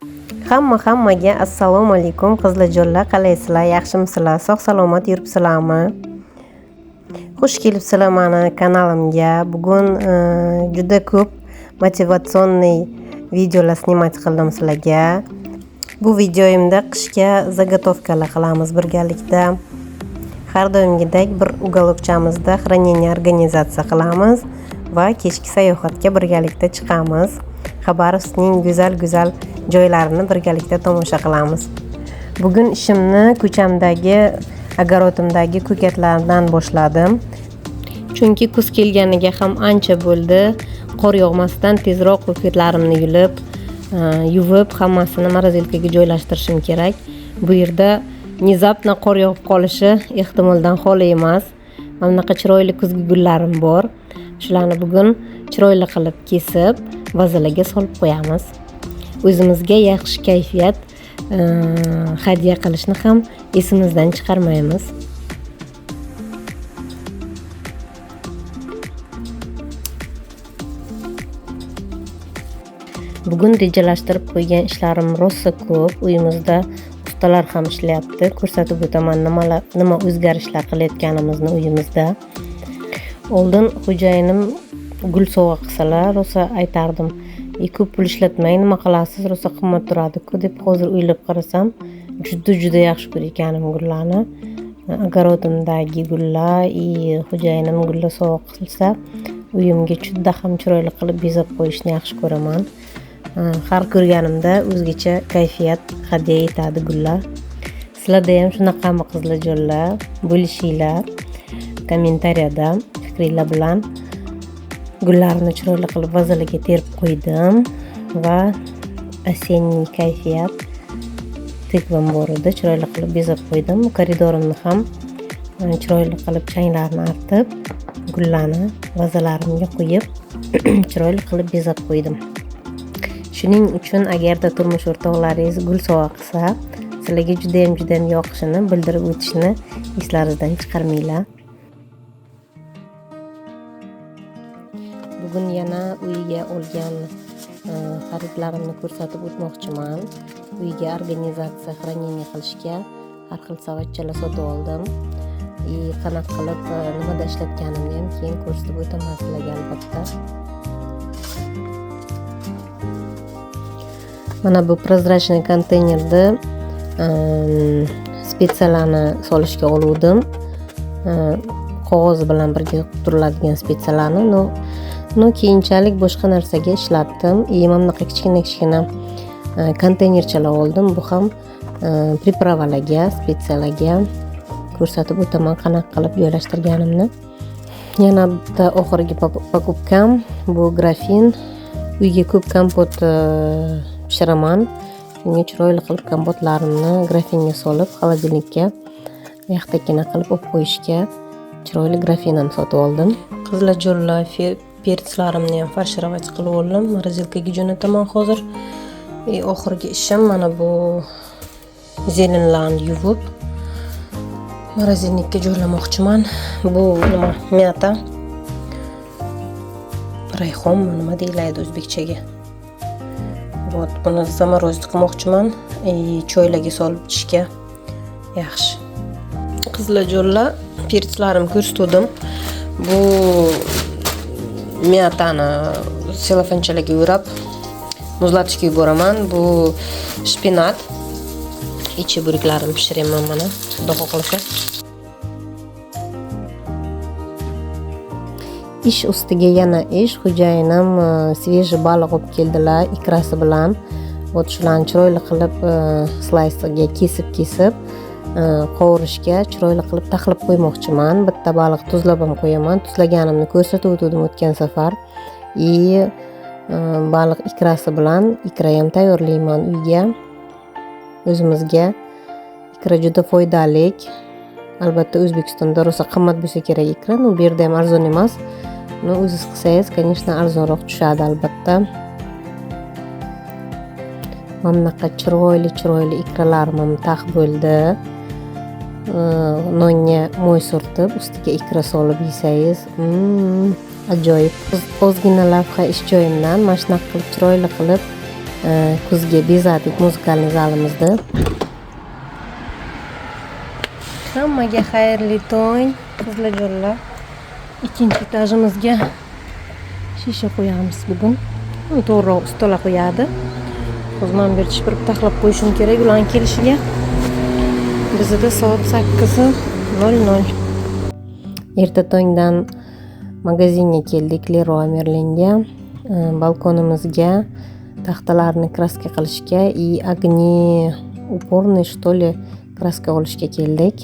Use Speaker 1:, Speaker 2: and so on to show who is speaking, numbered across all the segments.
Speaker 1: Hammaga assalomu alaykum qizlarjonlar, qalaysizlar? Yaxshimisizlar? Sog' salomat yuribsizlarmi? Xush kelibsizlar meni kanalimga. Bugun juda ko'p motivatsionniy videolar snimat qildim sizlarga. Bu videoyimda qishga zagotovkalar qilamiz birgalikda. Har doimgidek bir uголокчамizda хранение organizatsiya qilamiz va kechki sayohatga birgalikda chiqamiz. Xabarovskning go'zal joylarini birgalikda tomosha qilamiz. Bugun ishimni ko'chamdagi, agarodimdagi ko'katlardan boshladim. Chunki kuz kelganiga ham ancha bo'ldi. Qor yog'masdan tezroq ko'katlarimni yuvib, hammasini morozelkaga joylashtirishim kerak. Bu yerda внезапно qor yog'ib qolishi ehtimoldan xoli emas. Mana bunaqa chiroyli kuzgi gullarim bor. Shularni bugun chiroyli qilib kesib, vazalarga solib qo'yamiz. O'zimizga yaxshi kayfiyat hadya qilishni ham esimizdan chiqarmaymiz. Bugun rejalashtirib qo'ygan ishlarim rosa ko'p. Uyimizda ustalar ham ishlayapti. Ko'rsatib o'taman nima o'zgarishlar qilayotganimizni uyimizda. Oldin xo'jayinim gul sovg'a qilsalar, rosa aytardim. Ko'p pul ishlatmang, nima qilasiz, rosa qimmat turadi-ku deb hozir o'ylab qarasam, juda yaxshi ko'rganim gullarni. Agarodimdagi gullar, xo'jayinim gullar sovg'a qilsa, uyimga juda ham chiroyli qilib bezab qo'yishni yaxshi ko'raman. Har ko'rganimda o'zgacha kayfiyat hadya etadi gullar. Sizlarda ham shunaqami qizlarjonlar? Bo'lishinglar kommentariyada fikringlar bilan. Gullarni chiroyli qilib vazalarga terib qo'ydim va осенний kayfiyat tekvam bor edi, chiroyli qilib bezab qo'ydim. Koridorimni ham chiroyli qilib changlarni artib, gullarni vazalarimga qo'yib, chiroyli qilib bezab qo'ydim. Shuning uchun agarda turmush o'rtoqlaringiz gul sovg'a qilsa, sizlarga juda ham yoqishini bildirib o'tishni eslaringizdan chiqarmanglar. Bugun yana uyga olgan xaridlarimni ko'rsatib o'tmoqchiman. Uyga organizatsiya, xranение qilishga har xil savatchalar sotib oldim. Qanaqa qilib nimada ishlatganimni ham keyin ko'rsatib o'taman sizlarga albatta. Mana bu prozrachniy konteynerda spetsiyalarni solishga oldim. Qog'oz bilan birga turiladigan spetsiyalarni, keyinchalik boshqa narsaga ishlatdim. Mana bunaqa kichkina konteynerchalar oldim. Bu ham pripravalarga, spetsiyalarga ko'rsatib o'taman qanaqa qilib joylashtirganimni. Yana bitta oxirgi покупкам bu grafin. Uyga ko'p kompot pishiraman. Shunga chiroyli qilib kompotlarimni grafinga solib, xolodilnikka yaxtakina qilib olib qo'yishga chiroyli grafin ham sotib oldim. Qizlarjonlar, perslarimni ham farshirovать qilib oldim. Morozelkaga jo'nataman hozir. Oxirgi ishim mana bu zelenlarni yuvib morozelnikka joylamoqchiman. Bu nima? Myata. Rayhon nima deyiladi o'zbekchaga? Buni zamorozit qilmoqchiman. Choylarga solib ichishga yaxshi. Qizlarjonlar, perslarim ko'rsatdim. Bu myatani selofanchalarga o'rab muzlatishga yuboraman. Bu shpinat. Ichi bo'riklarini pishiraman mana, xudo xohlasa. Ish ustiga yana ish. Xo'jayinim svejiy baliq olib keldilar ikrasi bilan. Shularni chiroyli qilib slaysga kesib qovurishga chiroyli qilib taxlib qo'ymoqchiman. Bitta baliq tuzlab ham qo'yaman. Tuzlaganimni ko'rsatib o'tdim o'tgan safar. Baliq ikrasi bilan ikra ham tayyorlayman uyga. O'zimizga ikra juda foydali. Albatta O'zbekistonda rosa qimmat bo'lsa kerak ikra. Bu yerda ham arzon emas. O'zingiz qilsangiz, конечно, arzonroq tushadi albatta. Mana bunaqa chiroyli ikralarim ham taq bo'ldi. Nonga mo'y surtib, ustiga ikra solib yesangiz, ajoyib. Ozgina lavha ish joyimdan mana shunaqa qilib chiroyli qilib kuzga bezadik muzikali zalimizni. Hammaga xayrli tong, qizlarjonlar. Ikkinchi etajimizga shisha qo'yamiz bugun. To'g'ri stola qo'yadi. Hozir men bir chipirib taxlab qo'yishim kerak ularning kelishiga. Bizda soat 8:00. Erta tongdan magazinga keldik, Leroy Merlinga. Balkonimizga taxtalarni kraska qilishga и огни упорный что ли kraska olishga keldik.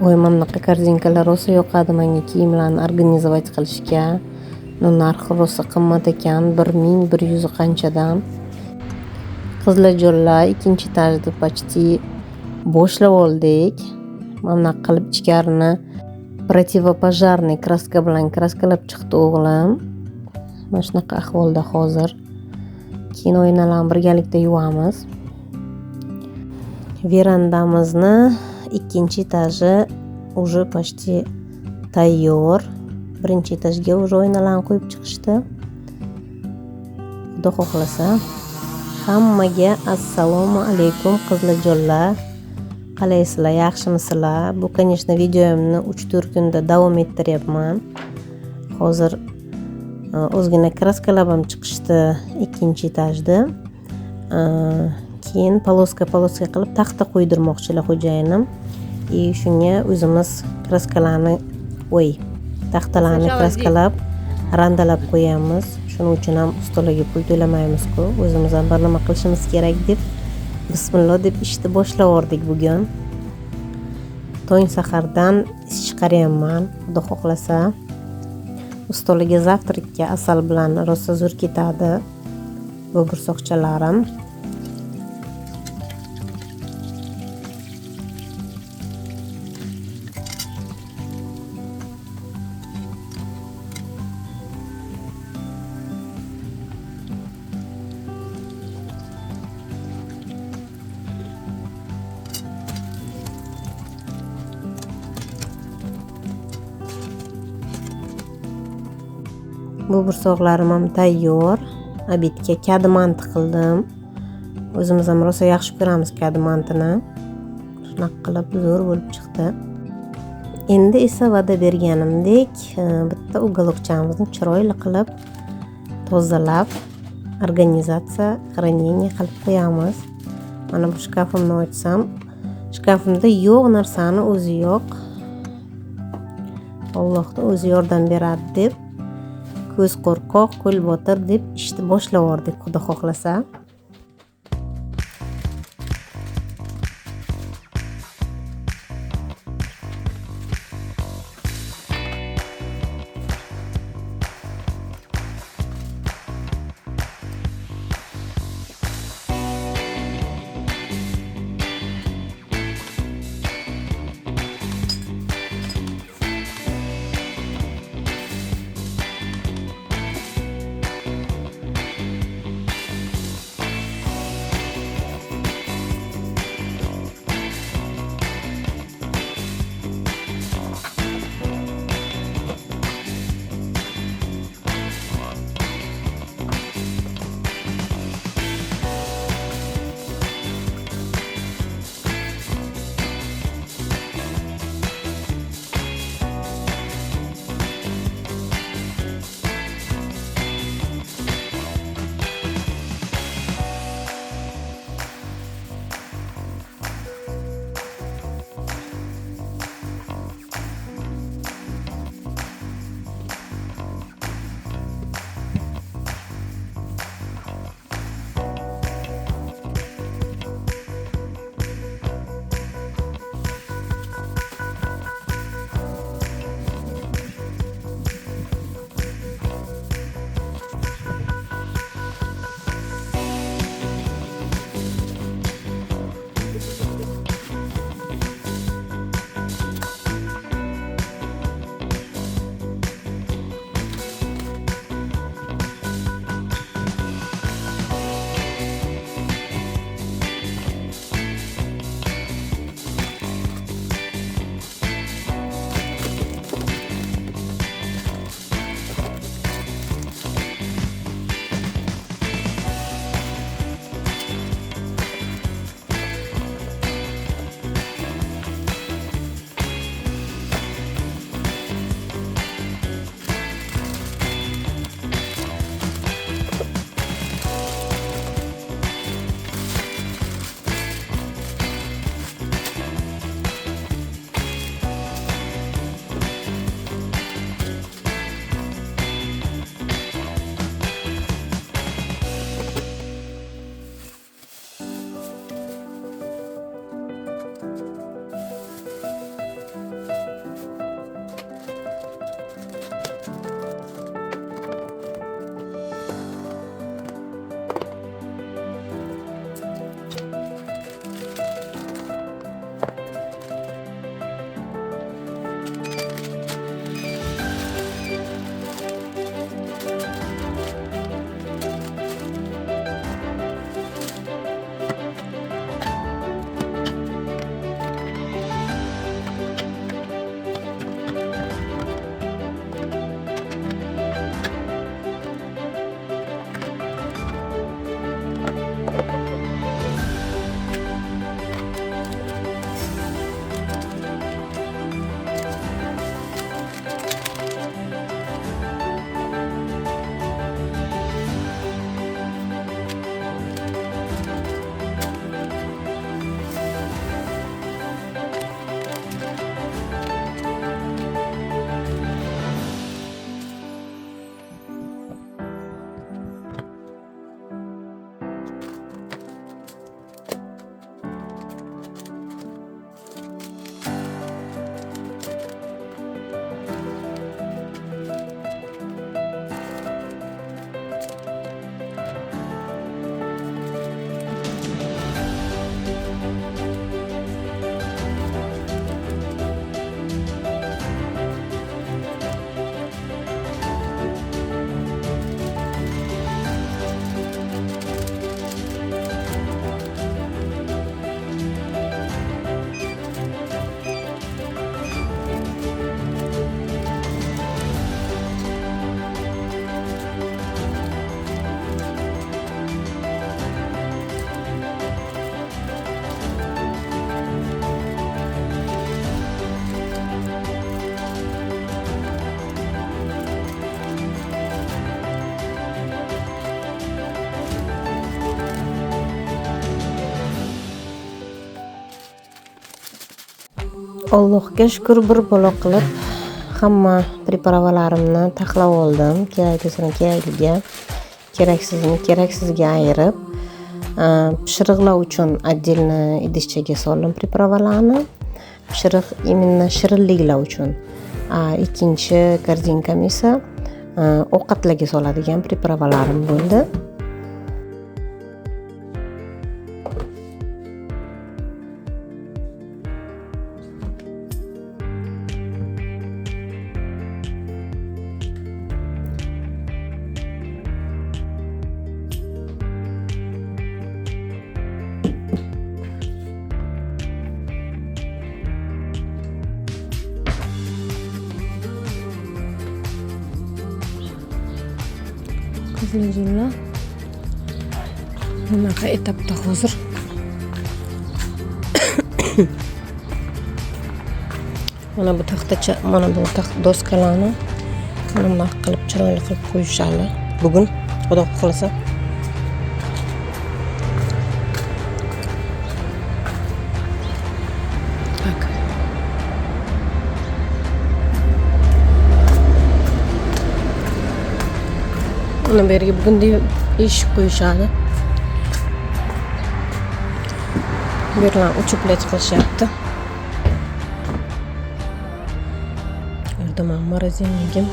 Speaker 1: Voy, mana bunaqa korzinkalar rosa yoqadi menga, kiyimlarni organizovat qilishga. Narxi rosa qimmat ekan, 1100 qanchadan. Qizlarjonlar, ikkinchi etajni почти boshlab oldik. Mana bunaqa qilib ichkarini противопожарный kraska bilan kraskalab chiqdi o'g'lim. Mana shunaqa ahvolda hozir. Keyin oynalarni birgalikda yuvamiz. Verandamizni ikkinchi etaji уже почти tayyor. Birinchi etajga уже oynalarni qo'yib chiqishdi. Xudo xohlasa. Hammaga assalomu alaykum qizlarjonlar. Qalaysizlar, yaxshimisizlar? Bu, конечно, videomni 3-4 kunda davom ettiryapman. Hozir o'zgina kraskalab ham chiqishdi ikkinchi etajda. Keyin poloska qilib taxta qo'ydirmoqchilar xo'jayinim. Shunga o'zimiz kraskalarni taxtalarni kraskalab randalab qo'yamiz. Shuning uchun ham ustalarga pul to'lamaymiz-ku. O'zimiz ham bir nima qilishimiz kerak deb bismillah deb ishni boshlavordik bugun. Tong sahardan ish chiqaryapman, xudo xohlasa. Ustalarga zavtrakka asal bilan rosa zo'r ketadi bu bursoqchalarim. Bu bursoqlarim ham tayyor. Obedga kadimant qildim. O'zimiz ham rosa yaxshi ko'ramiz kadimantini. Shunaqa qilib zo'r bo'lib chiqdi. Endi esa va'da berganimdek bitta uголокchamizni chiroyli qilib tozalab, organizatsiya, xranение qilib qo'yamiz. Mana bu shkafimni ochsam, shkafimda yo'q narsani o'zi yo'q. Allohning o'zi yordam beradi deb, ko'z qo'rqoq, qo'l botir deb ishni boshlavordik, xudo xohlasa. Allohga shukr, bir balo qilib hamma pripravalarimni taxlab oldim. Keraklisini kerakliga, keraksizini keraksizga ayirib, pishiriqlar uchun отдельно idishchaga soldim pripravalarni. Pishiriq именно shirinliklar uchun. Ikkinchi korzinkam esa ovqatlarga soladigan pripravalarim bo'ldi. Qizilgullar bunaqa etapda hozir. Mana bu taxtacha, mana bu doskalarni mana qilib chiroyli qilib qo'yishadi. Bugun Xudo xohlasa. Bak. Buni bu yerga bugun eshik qo'yishadi. Bu yerlar uchib qilishyapti. Yerda morozinligim.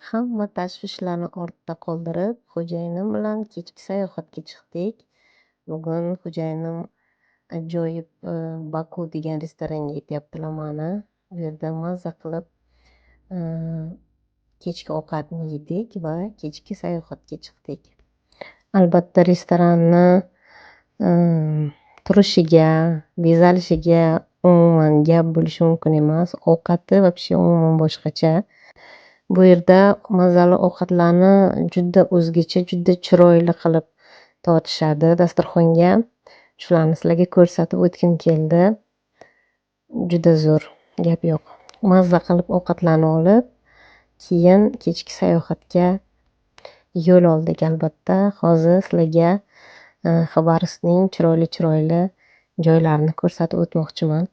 Speaker 1: Hamma tashvishlarni ortda qoldirib, xo'jayinim bilan kechki sayohatga chiqdik. Bugun xo'jayinim ajoyib Baku degan restoranga ketyaptilar mana. Bu yerda mazza qilib kechki ovqatni yedik va kechki sayohatga chiqdik. Albatta restoranni turishiga, bezalishiga umuman gap bo'lishi mumkin emas. Ovqati вообще umuman boshqacha. Bu yerda mazali ovqatlarni juda o'zgacha, juda chiroyli qilib tortishadi dasturxonga. Shularni sizlarga ko'rsatib o'tgim keldi. Juda zo'r, gap yo'q. Mazza qilib ovqatlarni olib, keyin kechki sayohatga yo'l oldik albatta. Hozir sizlarga Xabarovskning chiroyli joylarini ko'rsatib o'tmoqchiman.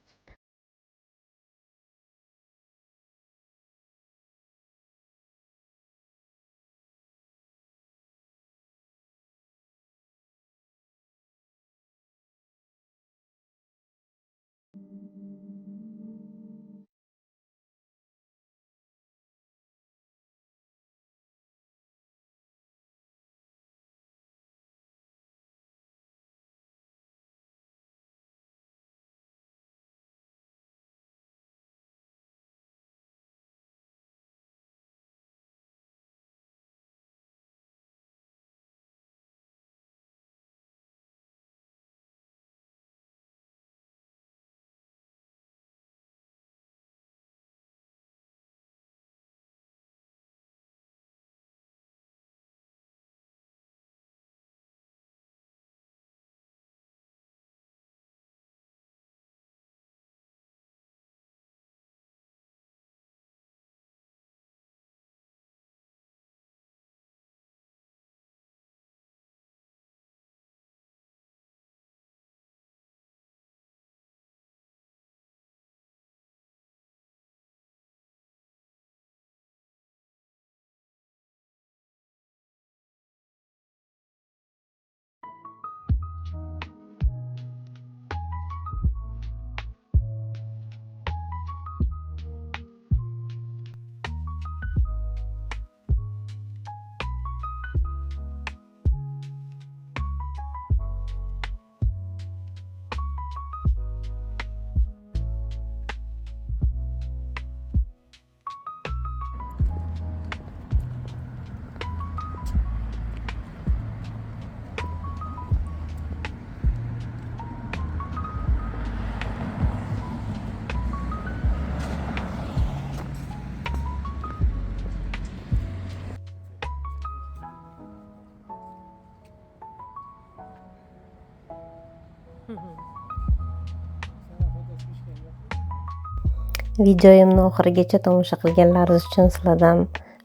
Speaker 1: Videoyimni oxirigacha tomosha qilganlaringiz uchun sizlardan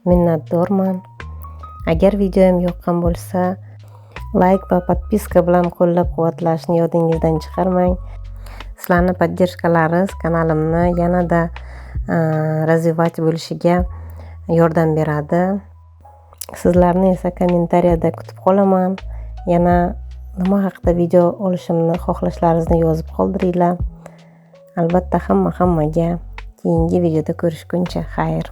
Speaker 1: minnatdorman. Agar videoyim yoqqan bo'lsa, Like va podpiska bilan qo'llab-quvvatlashni yodingizdan chiqarmang. Sizlarning поддержкаларingiz kanalimni yanada развивать bo'lishiga yordam beradi. Sizlarni esa kommentariyada kutib qolaman. Yana nima haqida video olishimni xohlashlaringizni yozib qoldiringlar. Albatta hammaga keyingi videoda ko'rishguncha xayr.